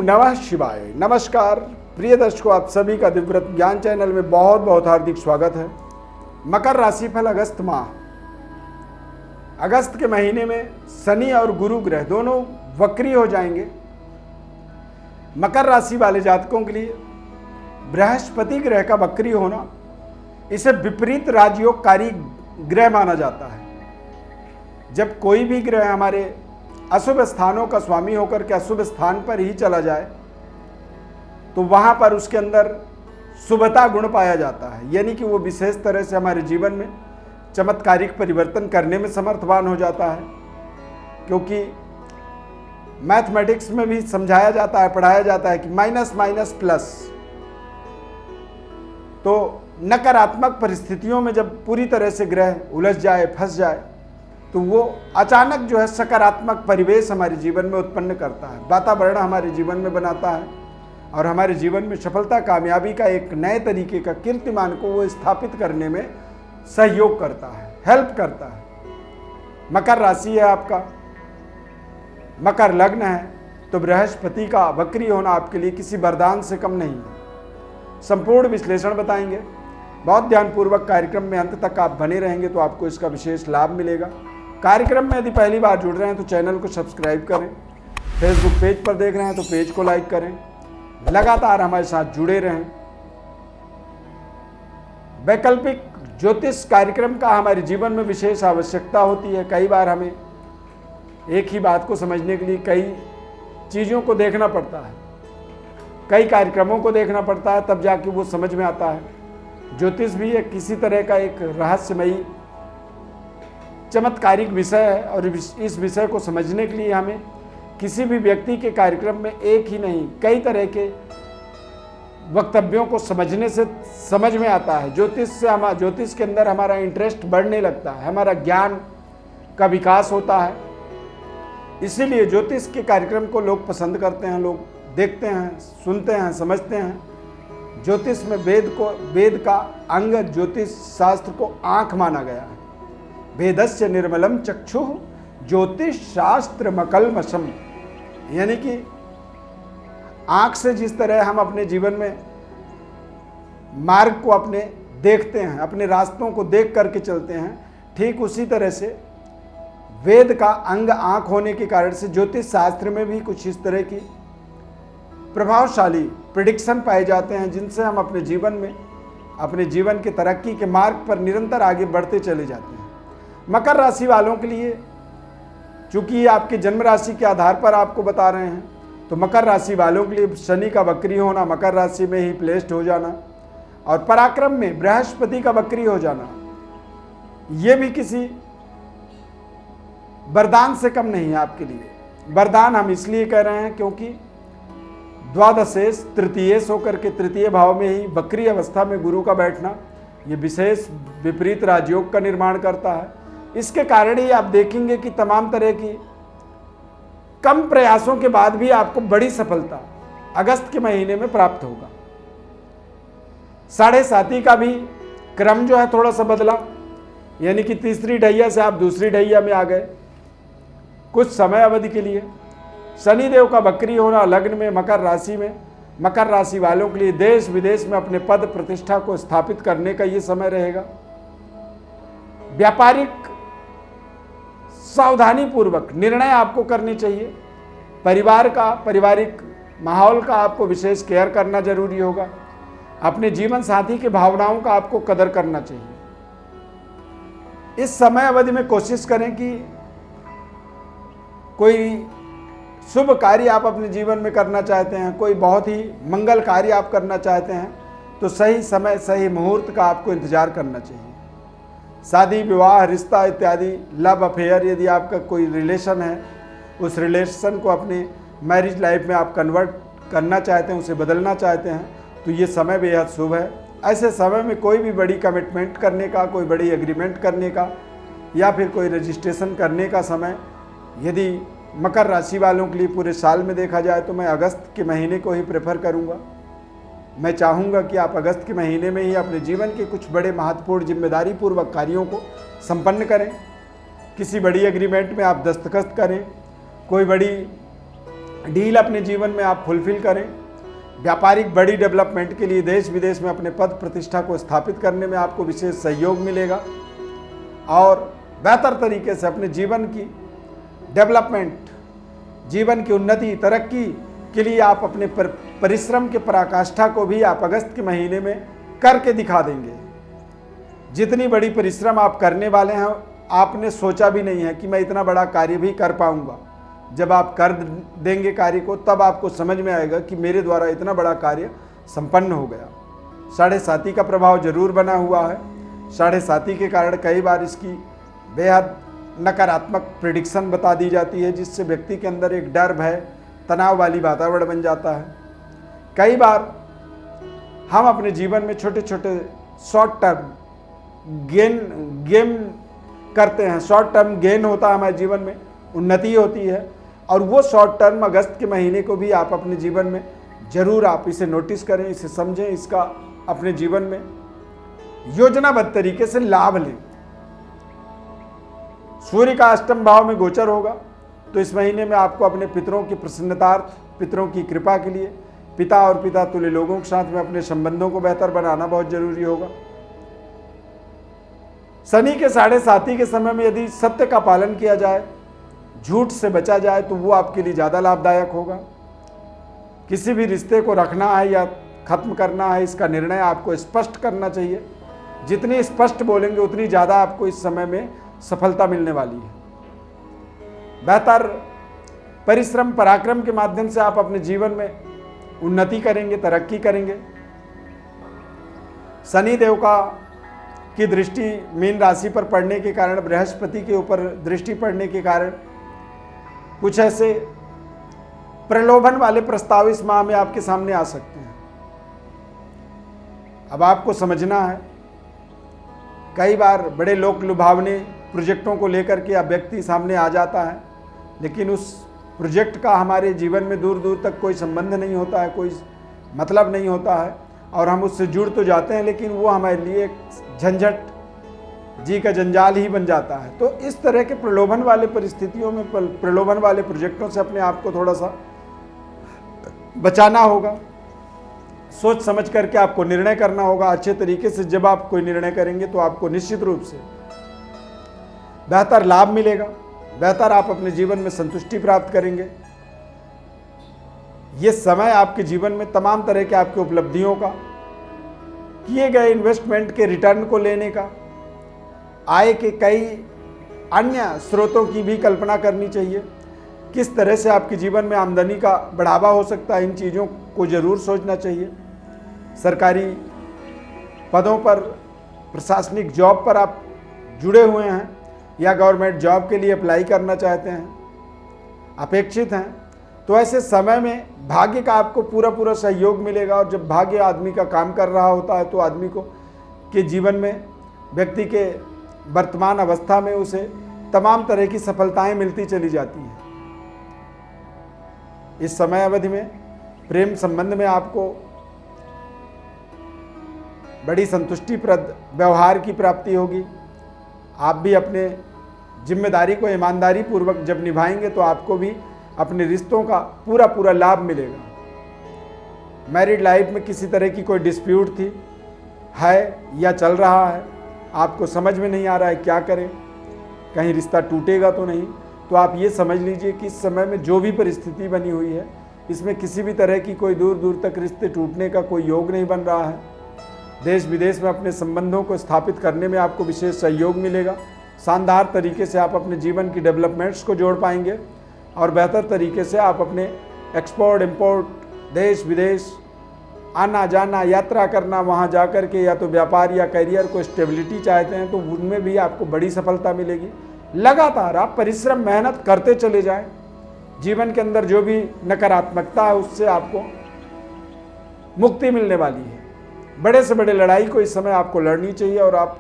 नमः शिवाय। नमस्कार प्रिय दर्शकों, आप सभी का दिव्यव्रत ज्ञान चैनल में बहुत बहुत हार्दिक स्वागत है। मकर राशिफल अगस्त माह, अगस्त के महीने में शनि और गुरु ग्रह दोनों वक्री हो जाएंगे। मकर राशि वाले जातकों के लिए बृहस्पति ग्रह का वक्री होना, इसे विपरीत राजयोगकारी ग्रह माना जाता है। जब कोई भी ग्रह हमारे अशुभ स्थानों का स्वामी होकर के अशुभ स्थान पर ही चला जाए तो वहां पर उसके अंदर शुभता गुण पाया जाता है, यानी कि वो विशेष तरह से हमारे जीवन में चमत्कारिक परिवर्तन करने में समर्थवान हो जाता है। क्योंकि मैथमेटिक्स में भी समझाया जाता है, पढ़ाया जाता है कि माइनस माइनस प्लस। तो नकारात्मक परिस्थितियों में जब पूरी तरह से ग्रह उलझ जाए, फंस जाए, तो वो अचानक जो है सकारात्मक परिवेश हमारे जीवन में उत्पन्न करता है, वातावरण हमारे जीवन में बनाता है और हमारे जीवन में सफलता, कामयाबी का एक नए तरीके का कीर्तिमान को वो स्थापित करने में सहयोग करता है, हेल्प करता है। मकर राशि है आपका, मकर लग्न है, तो बृहस्पति का वक्री होना आपके लिए किसी वरदान से कम नहीं है। संपूर्ण विश्लेषण बताएंगे, बहुत ध्यानपूर्वक कार्यक्रम में अंत तक आप बने रहेंगे तो आपको इसका विशेष लाभ मिलेगा। कार्यक्रम में यदि पहली बार जुड़ रहे हैं तो चैनल को सब्सक्राइब करें, फेसबुक पेज पर देख रहे हैं तो पेज को लाइक करें, लगातार हमारे साथ जुड़े रहें। वैकल्पिक ज्योतिष कार्यक्रम का हमारे जीवन में विशेष आवश्यकता होती है। कई बार हमें एक ही बात को समझने के लिए कई चीज़ों को देखना पड़ता है, कई कार्यक्रमों को देखना पड़ता है, तब जाके वो समझ में आता है। ज्योतिष भी एक किसी तरह का एक रहस्यमयी चमत्कारिक विषय है और इस विषय को समझने के लिए हमें किसी भी व्यक्ति के कार्यक्रम में एक ही नहीं कई तरह के वक्तव्यों को समझने से समझ में आता है। ज्योतिष के अंदर हमारा इंटरेस्ट बढ़ने लगता है, हमारा ज्ञान का विकास होता है। इसीलिए ज्योतिष के कार्यक्रम को लोग पसंद करते हैं, लोग देखते हैं, सुनते हैं, समझते हैं। ज्योतिष में वेद का अंग ज्योतिष शास्त्र को आंख माना गया है। वेदस्य निर्मलम चक्षुः ज्योतिष शास्त्र मकलमशम, यानी कि आंख से जिस तरह हम अपने जीवन में मार्ग को अपने देखते हैं, अपने रास्तों को देख करके चलते हैं, ठीक उसी तरह से वेद का अंग आंख होने के कारण से ज्योतिष शास्त्र में भी कुछ इस तरह की प्रभावशाली प्रेडिक्शन पाए जाते हैं, जिनसे हम अपने जीवन में अपने जीवन के तरक्की के मार्ग पर निरंतर आगे बढ़ते चले जाते हैं। मकर राशि वालों के लिए, चूंकि आपके जन्म राशि के आधार पर आपको बता रहे हैं, तो मकर राशि वालों के लिए शनि का वक्री होना, मकर राशि में ही प्लेस्ड हो जाना और पराक्रम में बृहस्पति का वक्री हो जाना, ये भी किसी वरदान से कम नहीं है आपके लिए। वरदान हम इसलिए कह रहे हैं क्योंकि द्वादशेश तृतीयेश होकर के तृतीय भाव में ही वक्री अवस्था में गुरु का बैठना, ये विशेष विपरीत राजयोग का निर्माण करता है। इसके कारण ही आप देखेंगे कि तमाम तरह की कम प्रयासों के बाद भी आपको बड़ी सफलता अगस्त के महीने में प्राप्त होगा। साढ़े साती का भी क्रम जो है थोड़ा सा बदला, यानी कि तीसरी ढैया से आप दूसरी ढैया में आ गए कुछ समय अवधि के लिए। शनिदेव का वक्री होना लग्न में मकर राशि में, मकर राशि वालों के लिए देश विदेश में अपने पद प्रतिष्ठा को स्थापित करने का ये समय रहेगा। व्यापारिक सावधानी पूर्वक निर्णय आपको करने चाहिए। पारिवारिक माहौल का आपको विशेष केयर करना जरूरी होगा। अपने जीवन साथी की भावनाओं का आपको कदर करना चाहिए। इस समय अवधि में कोशिश करें कि कोई शुभ कार्य आप अपने जीवन में करना चाहते हैं, कोई बहुत ही मंगल कार्य आप करना चाहते हैं, तो सही समय सही मुहूर्त का आपको इंतजार करना चाहिए। शादी विवाह रिश्ता इत्यादि लव अफेयर, यदि आपका कोई रिलेशन है, उस रिलेशन को अपने मैरिज लाइफ में आप कन्वर्ट करना चाहते हैं, उसे बदलना चाहते हैं, तो ये समय बेहद शुभ है। ऐसे समय में कोई भी बड़ी कमिटमेंट करने का, कोई बड़ी एग्रीमेंट करने का या फिर कोई रजिस्ट्रेशन करने का समय यदि मकर राशि वालों के लिए पूरे साल में देखा जाए तो मैं अगस्त के महीने को ही प्रेफर करूंगा। मैं चाहूँगा कि आप अगस्त के महीने में ही अपने जीवन के कुछ बड़े महत्वपूर्ण जिम्मेदारी पूर्वक कार्यों को संपन्न करें। किसी बड़ी एग्रीमेंट में आप दस्तखत करें, कोई बड़ी डील अपने जीवन में आप फुलफिल करें। व्यापारिक बड़ी डेवलपमेंट के लिए देश विदेश में अपने पद प्रतिष्ठा को स्थापित करने में आपको विशेष सहयोग मिलेगा और बेहतर तरीके से अपने जीवन की डेवलपमेंट, जीवन की उन्नति, तरक्की के लिए आप अपने परिश्रम के पराकाष्ठा को भी आप अगस्त के महीने में करके दिखा देंगे। जितनी बड़ी परिश्रम आप करने वाले हैं, आपने सोचा भी नहीं है कि मैं इतना बड़ा कार्य भी कर पाऊंगा। जब आप कर देंगे कार्य को, तब आपको समझ में आएगा कि मेरे द्वारा इतना बड़ा कार्य संपन्न हो गया। 7.5 का प्रभाव जरूर बना हुआ है। 7.5 के कारण कई बार इसकी बेहद नकारात्मक प्रेडिक्शन बता दी जाती है, जिससे व्यक्ति के अंदर एक डर, भय, तनाव वाली वातावरण बन जाता है। कई बार हम अपने जीवन में छोटे छोटे शॉर्ट टर्म गेम करते हैं। शॉर्ट टर्म गेन होता है हमारे जीवन में, उन्नति होती है, और वो शॉर्ट टर्म अगस्त के महीने को भी आप अपने जीवन में जरूर आप इसे नोटिस करें, इसे समझें, इसका अपने जीवन में योजनाबद्ध तरीके से लाभ लें। सूर्य का अष्टम भाव में गोचर होगा, तो इस महीने में आपको अपने पितरों की प्रसन्नतार्थ, पितरों की कृपा के लिए पिता और पिता तुल्य लोगों के साथ में अपने संबंधों को बेहतर बनाना बहुत जरूरी होगा। शनि के 7.5 के समय में यदि सत्य का पालन किया जाए, झूठ से बचा जाए, तो वो आपके लिए ज़्यादा लाभदायक होगा। किसी भी रिश्ते को रखना है या खत्म करना है, इसका निर्णय आपको स्पष्ट करना चाहिए। जितनी स्पष्ट बोलेंगे उतनी ज़्यादा आपको इस समय में सफलता मिलने वाली है। बेहतर परिश्रम, पराक्रम के माध्यम से आप अपने जीवन में उन्नति करेंगे, तरक्की करेंगे। शनि देव की दृष्टि मीन राशि पर पड़ने के कारण, बृहस्पति के ऊपर दृष्टि पड़ने के कारण कुछ ऐसे प्रलोभन वाले प्रस्ताव इस माह में आपके सामने आ सकते हैं। अब आपको समझना है, कई बार बड़े लोक लुभावने प्रोजेक्टों को लेकर के अब व्यक्ति सामने आ जाता है, लेकिन उस प्रोजेक्ट का हमारे जीवन में दूर दूर तक कोई संबंध नहीं होता है, कोई मतलब नहीं होता है, और हम उससे जुड़ तो जाते हैं, लेकिन वो हमारे लिए एक झंझट जी का जंजाल ही बन जाता है। तो इस तरह के प्रलोभन वाले परिस्थितियों में, प्रलोभन वाले प्रोजेक्टों से अपने आप को थोड़ा सा बचाना होगा। सोच समझ करके आपको निर्णय करना होगा। अच्छे तरीके से जब आप कोई निर्णय करेंगे तो आपको निश्चित रूप से बेहतर लाभ मिलेगा, बेहतर आप अपने जीवन में संतुष्टि प्राप्त करेंगे। ये समय आपके जीवन में तमाम तरह के आपके उपलब्धियों का, किए गए इन्वेस्टमेंट के रिटर्न को लेने का, आय के कई अन्य स्रोतों की भी कल्पना करनी चाहिए। किस तरह से आपके जीवन में आमदनी का बढ़ावा हो सकता है, इन चीज़ों को जरूर सोचना चाहिए। सरकारी पदों पर, प्रशासनिक जॉब पर आप जुड़े हुए हैं या गवर्नमेंट जॉब के लिए अप्लाई करना चाहते हैं, अपेक्षित हैं, तो ऐसे समय में भाग्य का आपको पूरा सहयोग मिलेगा। और जब भाग्य आदमी का काम कर रहा होता है तो आदमी को के जीवन में, व्यक्ति के वर्तमान अवस्था में उसे तमाम तरह की सफलताएं मिलती चली जाती हैं। इस समय अवधि में प्रेम संबंध में आपको बड़ी संतुष्टिप्रद व्यवहार की प्राप्ति होगी। आप भी अपने जिम्मेदारी को ईमानदारी पूर्वक जब निभाएंगे तो आपको भी अपने रिश्तों का पूरा लाभ मिलेगा। मैरिड लाइफ में किसी तरह की कोई डिस्प्यूट थी, है या चल रहा है, आपको समझ में नहीं आ रहा है क्या करें, कहीं रिश्ता टूटेगा तो नहीं, तो आप ये समझ लीजिए कि इस समय में जो भी परिस्थिति बनी हुई है, इसमें किसी भी तरह की कोई दूर दूर तक रिश्ते टूटने का कोई योग नहीं बन रहा है। देश विदेश में अपने संबंधों को स्थापित करने में आपको विशेष सहयोग मिलेगा। शानदार तरीके से आप अपने जीवन की डेवलपमेंट्स को जोड़ पाएंगे और बेहतर तरीके से आप अपने एक्सपोर्ट इंपोर्ट, देश विदेश आना जाना, यात्रा करना, वहाँ जा कर के या तो व्यापार या करियर को स्टेबिलिटी चाहते हैं तो उनमें भी आपको बड़ी सफलता मिलेगी। लगातार आप परिश्रम, मेहनत करते चले जाएं। जीवन के अंदर जो भी नकारात्मकता है उससे आपको मुक्ति मिलने वाली है। बड़े से बड़े लड़ाई को इस समय आपको लड़नी चाहिए और आप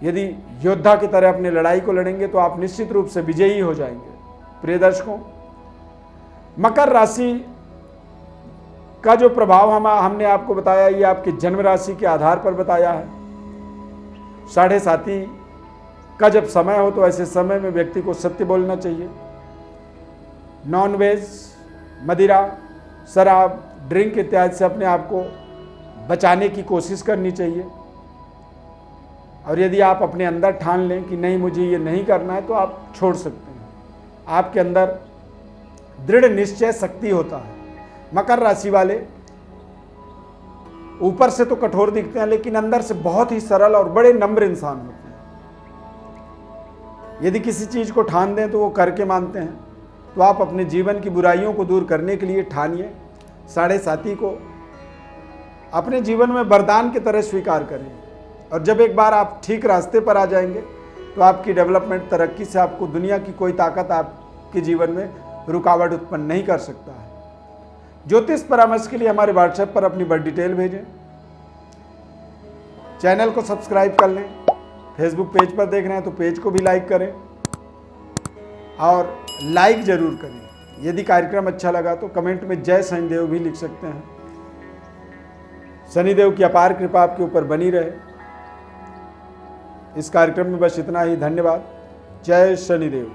यदि योद्धा की तरह अपनी लड़ाई को लड़ेंगे तो आप निश्चित रूप से विजयी हो जाएंगे। प्रिय दर्शकों, मकर राशि का जो प्रभाव हमने आपको बताया, ये आपकी जन्म राशि के आधार पर बताया है। 7.5 का जब समय हो तो ऐसे समय में व्यक्ति को सत्य बोलना चाहिए। नॉनवेज मदिरा, शराब, ड्रिंक इत्यादि से अपने आप को बचाने की कोशिश करनी चाहिए। और यदि आप अपने अंदर ठान लें कि नहीं मुझे ये नहीं करना है, तो आप छोड़ सकते हैं। आपके अंदर दृढ़ निश्चय शक्ति होता है। मकर राशि वाले ऊपर से तो कठोर दिखते हैं, लेकिन अंदर से बहुत ही सरल और बड़े नम्र इंसान होते हैं। यदि किसी चीज को ठान दें तो वो करके मानते हैं। तो आप अपने जीवन की बुराइयों को दूर करने के लिए ठानिए। 7.5 को अपने जीवन में वरदान की तरह स्वीकार करें। और जब एक बार आप ठीक रास्ते पर आ जाएंगे तो आपकी डेवलपमेंट, तरक्की से आपको दुनिया की कोई ताकत आपके जीवन में रुकावट उत्पन्न नहीं कर सकता है। ज्योतिष परामर्श के लिए हमारे व्हाट्सएप पर अपनी बड़ी डिटेल भेजें। चैनल को सब्सक्राइब कर लें। फेसबुक पेज पर देख रहे हैं तो पेज को भी लाइक करें और लाइक जरूर करें। यदि कार्यक्रम अच्छा लगा तो कमेंट में जय शनिदेव भी लिख सकते हैं। शनिदेव की अपार कृपा आपके ऊपर बनी रहे। इस कार्यक्रम में बस इतना ही। धन्यवाद। जय शनिदेव।